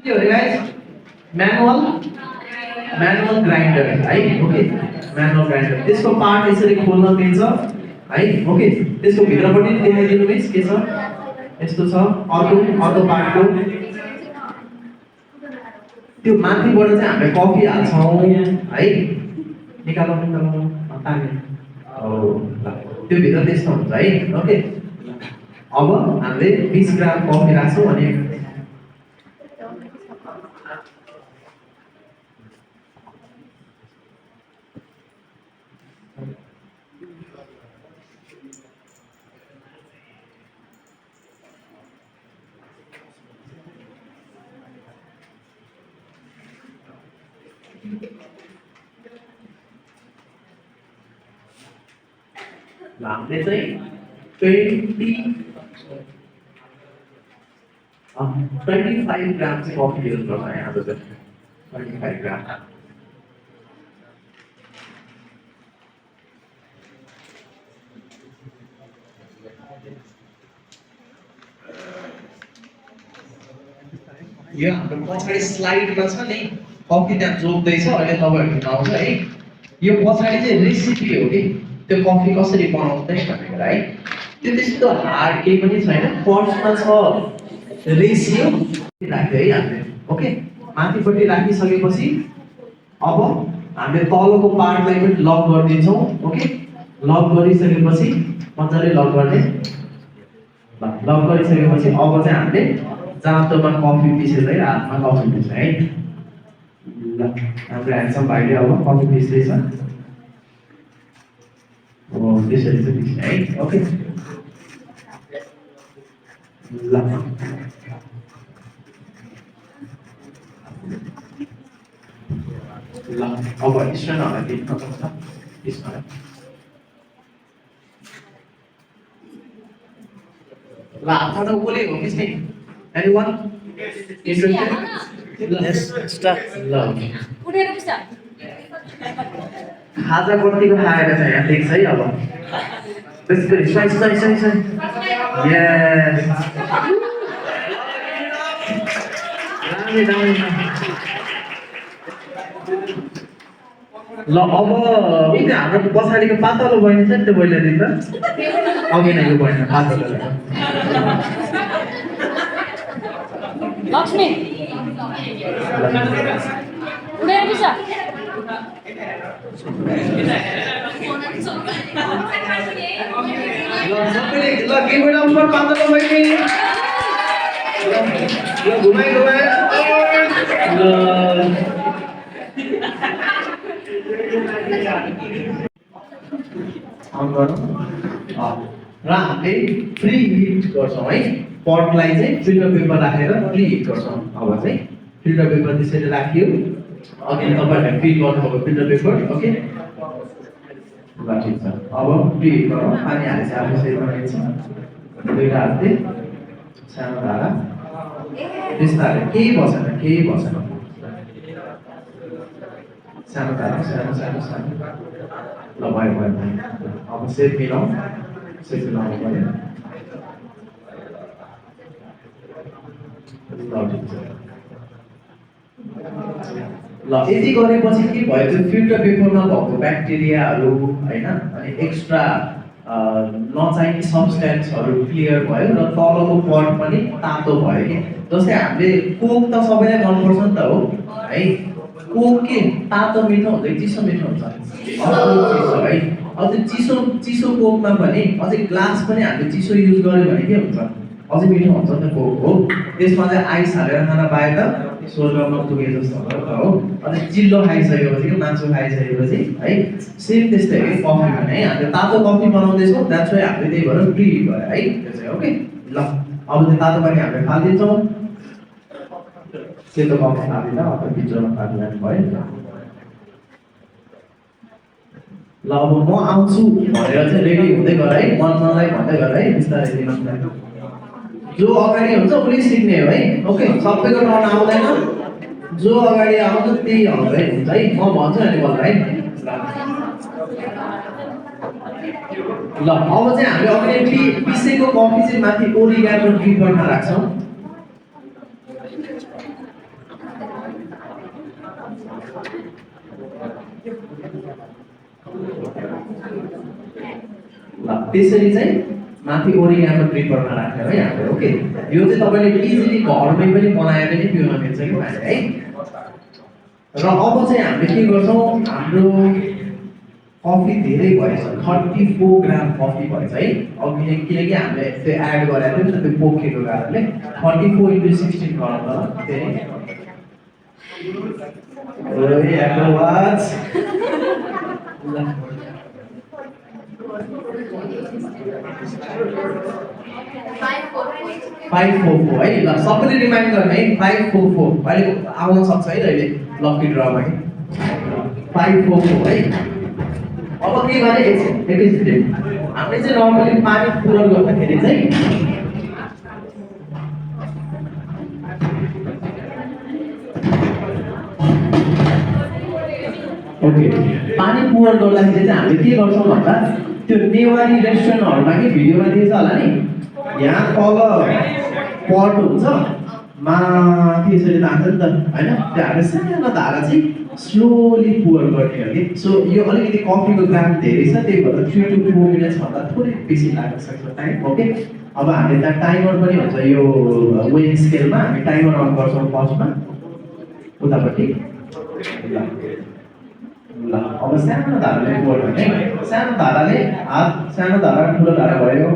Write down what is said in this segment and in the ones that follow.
के हो रे गाइस म्यानुअल ग्राइन्डर है ओके म्यानुअल ग्राइन्डर त्यसको पार्ट यसरी खोल्न मिल्छ है ओके त्यसको भित्रपट्टि देखाइदिनु मिस के छ यस्तो छ अर्को पार्टको त्यो माथिबाट चाहिँ हामीले कफी हाल्छौँ है निकालौँ ताने हो त्यो भित्र त्यस्तो हुन्छ है ओके अब हामीले 20 ग्राम कफी राख्छौँ अनि हामीले चाहिँ 25 ग्राम चाहिँ कफी युज गर्छ है आज चाहिँ 25 ग्राम यो हाम्रो पछाडि स्लाइडमा छ नि कफी त्यहाँ जोक्दैछ अहिले तपाईँहरू आउँछ है यो पछाडि चाहिँ रेसिपी हो कि त्यो कफी कसरी बनाउँदै भनेर है त्यो त्यस्तो हार्ड केही पनि छैन फर्स्टमा छ रेसियो राख्यो है हामीले ओके माथिपट्टि राखिसकेपछि अब हामीले तलको पार्टलाई पनि लक गरिदिन्छौँ ओके लक गरिसकेपछि मजाले लक गर्ने लक गरिसकेपछि अब चाहिँ हामीले जाँतोमा कफी पिसेर हातमा कफी पिस्छ है ल हाम्रो ह्यान्डसम भाइले अब कफी पिस्दैछ हो त्यसरी चाहिँ पिस्ने है ओके ल ल अब स्ट्रेनहरूलाई दिनु पर्छ त्यसमा ल हातबाट कसले हो मिस्ने anyone interested Yes, start. ल उठेर पुग्छ खाजा कतिको खाएर छ यहाँ ठिक छ है अब त्यसपछि सही यस दामी ल अब त्यो हाम्रो पछाडिको पातलो बहिनी छ नि त्यो बहिनीले दिन्छ अघि नै यो बहिनी पातलो लक्ष्मी उठेर पुग्छ ल give it up for पातलो बहिनी ल घुमाइ अन गरौँ र हामीले फ्री हिट गर्छौँ है पटलाई चाहिँ फिल्टर पेपर राखेर फ्री हिट गर्छौँ अब चाहिँ फिल्टर पेपर त्यसरी राखियो अघि तपाईँहरूले फिल गर्नुभएको फिल्टर पेपर ओके ल ठिक छ अब फ्री हिट गरौँ पानी हालेपछि आफै सही बनाइन्छ दुईवटा हातले सानो धारा बिस्तारै केही बसेन सानो धारा सानो ल भयो अब सेप मिलाउनु पर्यो ल यति गरेपछि के भयो त्यो फिल्टर पेपरमा भएको ब्याक्टेरियाहरू होइन अनि एक्स्ट्रा नचाहिने सब्सटेन्सहरू क्लियर भयो र तलको पट पनि तातो भयो कि जस्तै हामीले कोक त सबैलाई मनपर्छ नि त हो है कोक के तातो मिठो हुन्छ चिसो मिठो हुन्छ चिसो है अझै चिसो कोकमा पनि अझै ग्लास पनि हामीले चिसो युज गर्यो भने के हुन्छ अझै मिठो हुन्छ नि त कोक हो त्यसमा चाहिँ आइस हालेर खाना पाए त स्वर्गमा पुगे जस्तो हो अझै चिल्लो खाइसकेपछि मासु खाइसकेपछि है सेम त्यस्तै हो कफी पनि है हामीले तातो कफी बनाउँदैछौँ द्याट्स वाइ हामीले त्यही भएर फ्री भयो है त्यो चाहिँ ओके ल अब त्यो तातो पानी हामीले फालिदिन्छौँ सेतो कफी फालिदिँदा अथवा भित्रमा फालिदिँदा भयो ल अब म आउँछु भनेर चाहिँ रेडी हुँदै गर है मनलाई भन्दै गर है बिस्तारै दिनु जो अगाडि हुन्छ उसले सिक्ने हो है ओके सबैको टर्न आउँदैन जो अगाडि आउँछ त्यही हल्दै हुन्छ है म भन्छु नि बोल्दा है ल अब चाहिँ हामीले अगाडि पिसेको कफी चाहिँ माथि ओरिगानो ड्रिपरमा राख्छौँ ल त्यसरी चाहिँ माथि ओरिगानो ड्रिपरमा राखेर है हामीले ओके यो चाहिँ तपाईँले इजिली घरमै पनि बनाएर पनि पिउन मिल्छ कि पानी है र अब चाहिँ हामीले के गर्छौँ हाम्रो कफी धेरै भएछ 34 ग्राम कफी भएछ है अघि किनकि हामीले त्यो एड गरेको थियौँ नि त त्यो पोखेको कारणले 34 × 16 गरौँ त फेरि ओए आवाज 544 है ल सबैले रिमाइन्ड गर्ने है 544 अहिले आउन सक्छ है अहिले लकी ड्रमा है 544 है अब के गरे एकैचोटि हामीले चाहिँ नर्मली पानी पुरा गर्दाखेरि चाहिँ ओके पानी पुरा गर्दाखेरि चाहिँ हामीले के गर्छौँ भन्दा त्यो नेवारी रेस्टुरेन्टहरुमा के भिडियोमा दिन्छ होला नि यहाँ तल पट हुन्छ माथि यसरी राख्छ नि त हैन त्यो हामीले सानो धारा चाहिँ स्लोली पुर गर्ने हो कि सो यो अलिकति कफीको ग्राम धेरै छ त्यही भएर 3 to 4 मिनट्स भन्दा थोरै बेसी लाग्न सक्छ टाइम ओके अब हामीले त्यहाँ टाइमर पनि हुन्छ यो वेइङ स्केलमा हामी टाइमर अन गर्छौँ फर्स्टमा उतापट्टि ल अब सानो धाराले पुर गर्ने सानो धाराले हात सानो धारा ठुलो धारा भयो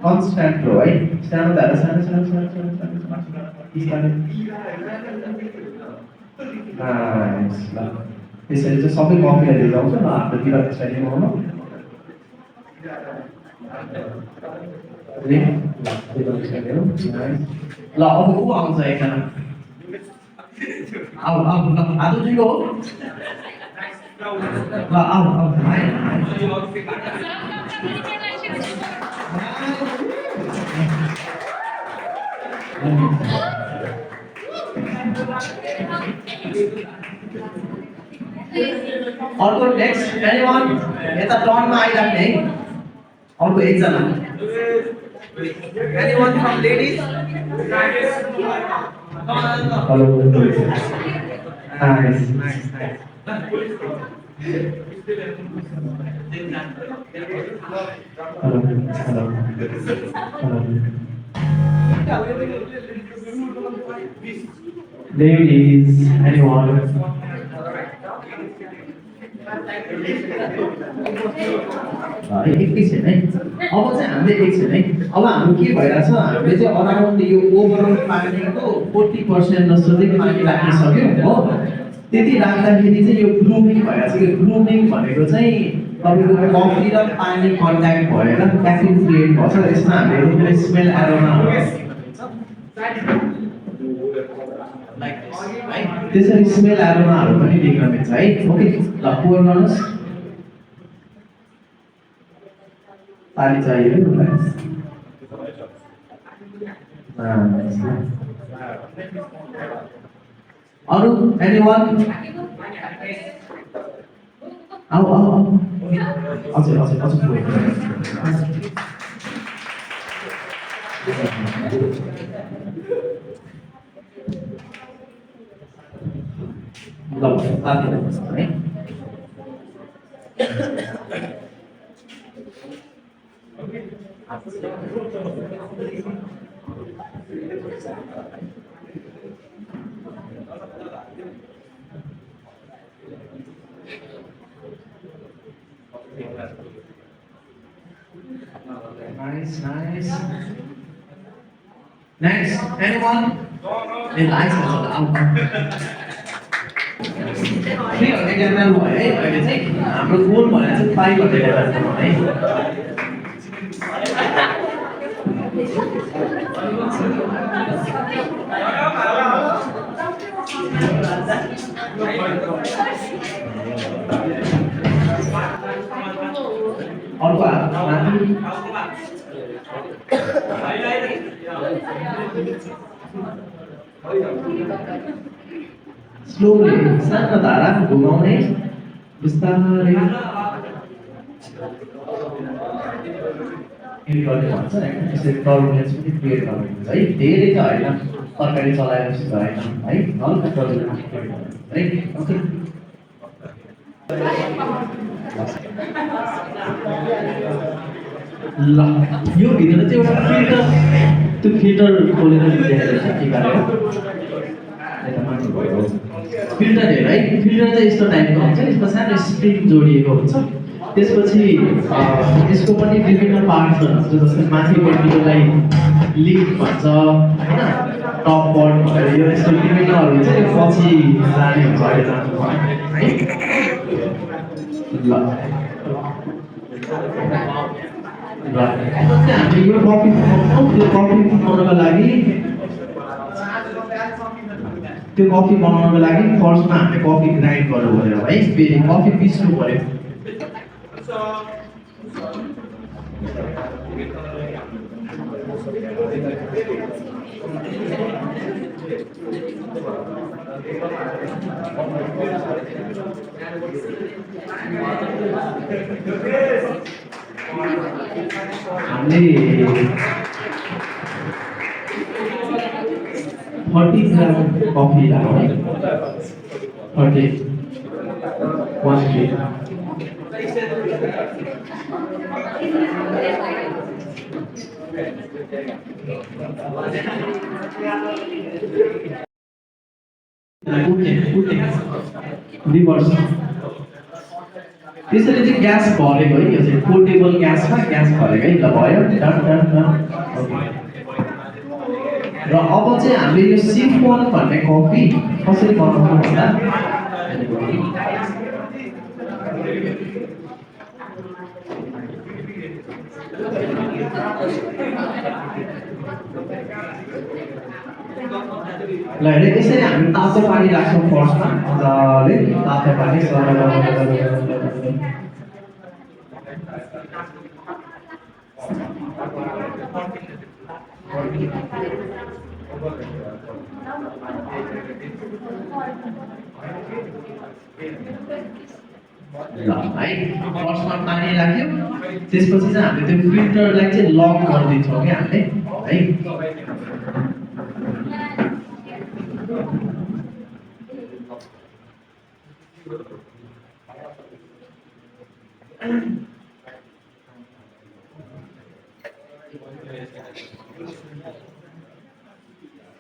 कन्स्ट्यान्ट फ्लो है सानो धारा सानो सानो सानो सानो सानो बिस्तारै नाइस ल त्यसरी चाहिँ सबै कफीहरू जाउँछ ल हाततिर त्यसरी मगाउनु ल अब को आउँछ एकजना आऊ आऊ ल आजको हो ल आऊ आऊ अर्को नेक्स्ट एनीवन यता टर्नमा आइराख्ने है अर्को एकजना anyone from ladies hello nice nice Ladies, anyone? एकैछिन है अब चाहिँ हामीले एकछिन है अब हाम्रो के भइरहेछ हामीले चाहिँ अराउन्ड यो ओभरअल पानीको 40% जस्तो चाहिँ पानी राख्न सक्यौँ हो त्यति राख्दाखेरि चाहिँ यो ब्लुमिङ भइरहेछ कि ब्लुमिङ भनेको चाहिँ तपाईँको कफी र पानी कन्ट्याक्ट भएर क्याफिन क्रिएट गर्छ यसमा हामीले स्मेल एरोमा त्यसरी स्मेल एरोमाहरू पनि देख्न मिल्छ है ओके ल पोर गर्नुहोस् पानी चाहियो अरू एनीवन आऊ आऊ आऊ हजुर हजुर हजुर ल है Nice, nice. Next, anyone? The license of the album. Three or eight ML boy, eh? I will say, I'm a cool one. It's 500 ML, eh? और slowly सानो धारा घुमाउने बिस्तारै क्रिएट गर्ने भन्छ होइन त्यसरी टर्बुलेन्स पनि क्रिएट गर्ने हुन्छ है धेरै त होइन तरकारी चलाएपछि त होइन है हल्का टर्बुलेन्स क्रिएट गर्ने है ओके ल यो भित्र चाहिँ एउटा फिल्टर त्यो फिल्टर खोलेर देखाएको छ के गरेर फिल्टर हेर है फिल्टर चाहिँ यस्तो टाइपको हुन्छ यसमा सानो स्प्रिङ जोडिएको हुन्छ त्यसपछि यसको पनि विभिन्न पार्ट्सहरू हुन्छ जस्तै माथिपट्टिकोलाई लिड भन्छ होइन टप पट भनेर यो यस्तो विभिन्नहरू हुन्छ यो पछि जाने हुन्छ अहिले जानु है ल हामी यो कफी बनाउनको लागि त्यो कफी बनाउनको लागि फर्स्टमा हामीले कफी ग्राइन्ड गर्नु पऱ्यो है फेरि कफी पिस्नु पऱ्यो हामीले 40 ग्राम कफी लाग्यो 30 1 रिभर्स त्यसरी चाहिँ ग्यास भरेको है यो चाहिँ पोर्टेबल ग्यासमा ग्यास भरेको है ल भयो डन डन डन र अब चाहिँ हामीले यो सिफोन भन्ने कफी कसरी बनाउनु भन्दा ल हेर यसरी हामी तातो पानी राख्छौँ फर्स्टमा मजाले तातो पानी ल है फर्स्टमा पानी राख्यो त्यसपछि चाहिँ हामीले त्यो फिल्टरलाई चाहिँ लक गरिदिन्छौँ क्या हामीले है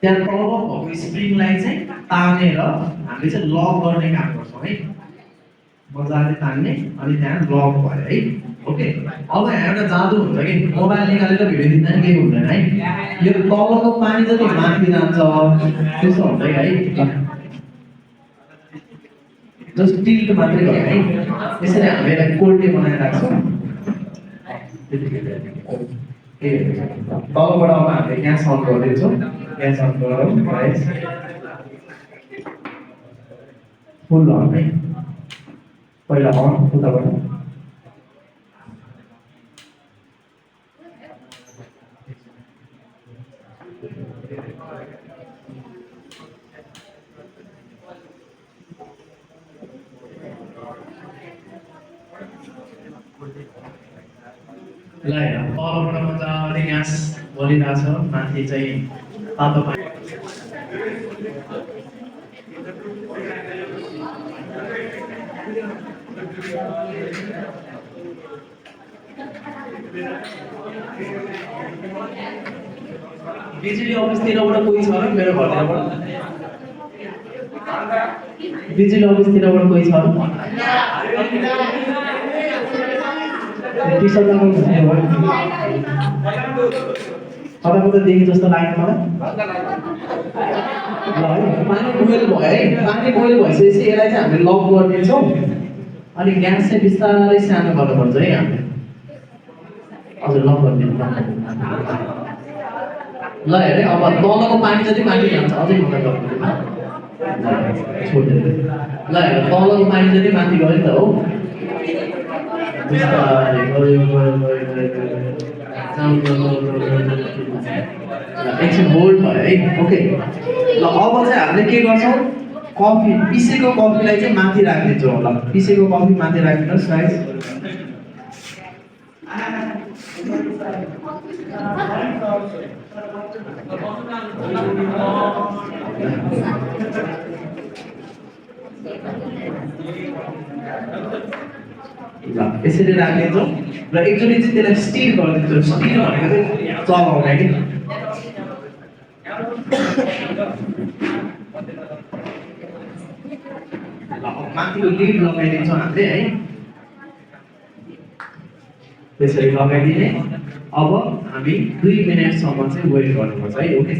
त्यहाँ तल भएको स्प्रिङलाई चाहिँ तानेर हामीले चाहिँ लक गर्ने काम गर्छौँ है मजाले तान्ने अनि त्यहाँ लक भयो है ओके अब यहाँ एउटा जादु हुन्छ कि मोबाइल निकालेर भिडियो दिँदा नि केही हुँदैन है यो तलको पानी जति माथि जान्छ त्यस्तो हुँदैन है जस्ट टिल्ट मात्रै भयो है यसरी हामी यसलाई कोल्टे बनाएर राख्छौँ तलबाट अब हामीले ग्यास अन गरिदिन्छौँ ग्यास अन गरौँ फुल अन है पहिला अन उताबाट ल हेर तलबाट मजाले ग्यास बलिरहेछ माथि चाहिँ तातो पानी बिजुली अफिसतिरबाट कोही छ र मेरो घरतिरबाट बिजुली अफिसतिरबाट कोही छ र टी-सर्ट लगाउनु तपाईँको त देखि जस्तो लाग्यो मलाई ल है पानी बोइल भयो है पानी बोइल भइसकेपछि यसलाई चाहिँ हामीले लक गरिदिन्छौँ अनि ग्यास चाहिँ बिस्तारै सानो गर्नुपर्छ है हामीले हजुर लक गरिदिनु ल हेरे अब तलको पानी जति माथि जान्छ अझै मलाई गर्नु छोडिदिनु ल हेर तलको पानी जति माथि गयो नि त हो बिस्तारै गयो एकछिन होल्ड भयो है ओके ल अब चाहिँ हामीले के गर्छौँ कफी पिसेको कफीलाई चाहिँ माथि राखिदिन्छौँ ल पिसेको कफी माथि राखिदिनुहोस् गाइस ल यसरी राखिदिन्छौँ र एकचोटि चाहिँ त्यसलाई स्टिर गरिदिन्छौँ स्टिर भनेको चाहिँ चलाउने कि ल माथिको लिड लगाइदिन्छौँ हामीले है त्यसरी लगाइदिने अब हामी 2 मिनेटसम्म चाहिँ वेट गर्नुपर्छ है ओके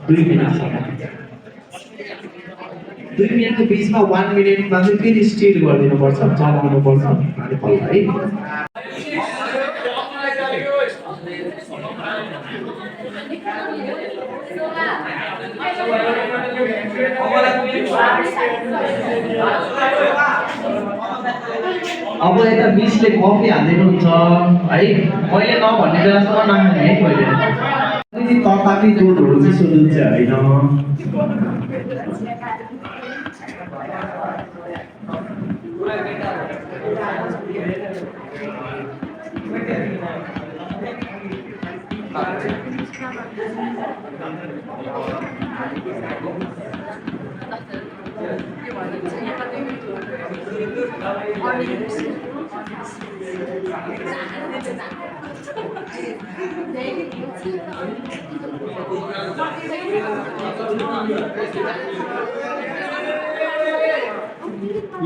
2 मिनेटसम्म 2 मिनेटको बिचमा 1 मिनेटमा चाहिँ फेरि स्टिर गरिदिनुपर्छ चलाउनुपर्छ अनि पल्ल है अब यता मिसले कफी हालिदिनुहुन्छ है मैले नभन्ने बेलासम्म नखाने है पहिले अलिकति ततापी दुधहरू चाहिँ सोध्नुहुन्छ होइन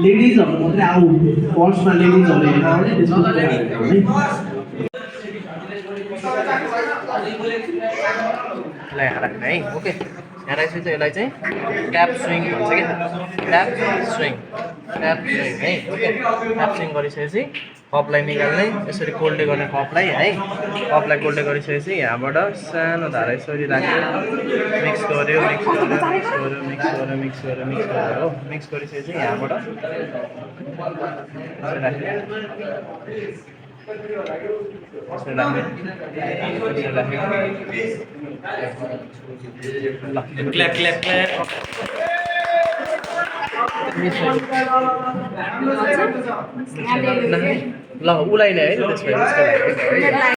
लेडिजहरु मात्रै आऊ फर्स्टमा लेडिजहरु हेर्न आउने त्यसपछि ल यहाँ राख्ने है ओके यहाँ राखेपछि चाहिँ यसलाई चाहिँ ट्याप स्विङ भन्छ के ट्याप स्विङ है ओके ट्याप स्विङ गरिसकेपछि कपलाई निकाल्ने यसरी कोल्डे गर्ने कपलाई है कपलाई कोल्डे गरिसकेपछि यहाँबाट सानो धारा यसरी राख्यो मिक्स गर्यो हो मिक्स गरिसकेपछि यहाँबाट यसरी राख्यो क्ल्याप क्ल्याप क्ल्याप ल उलाइने है त्यसपछि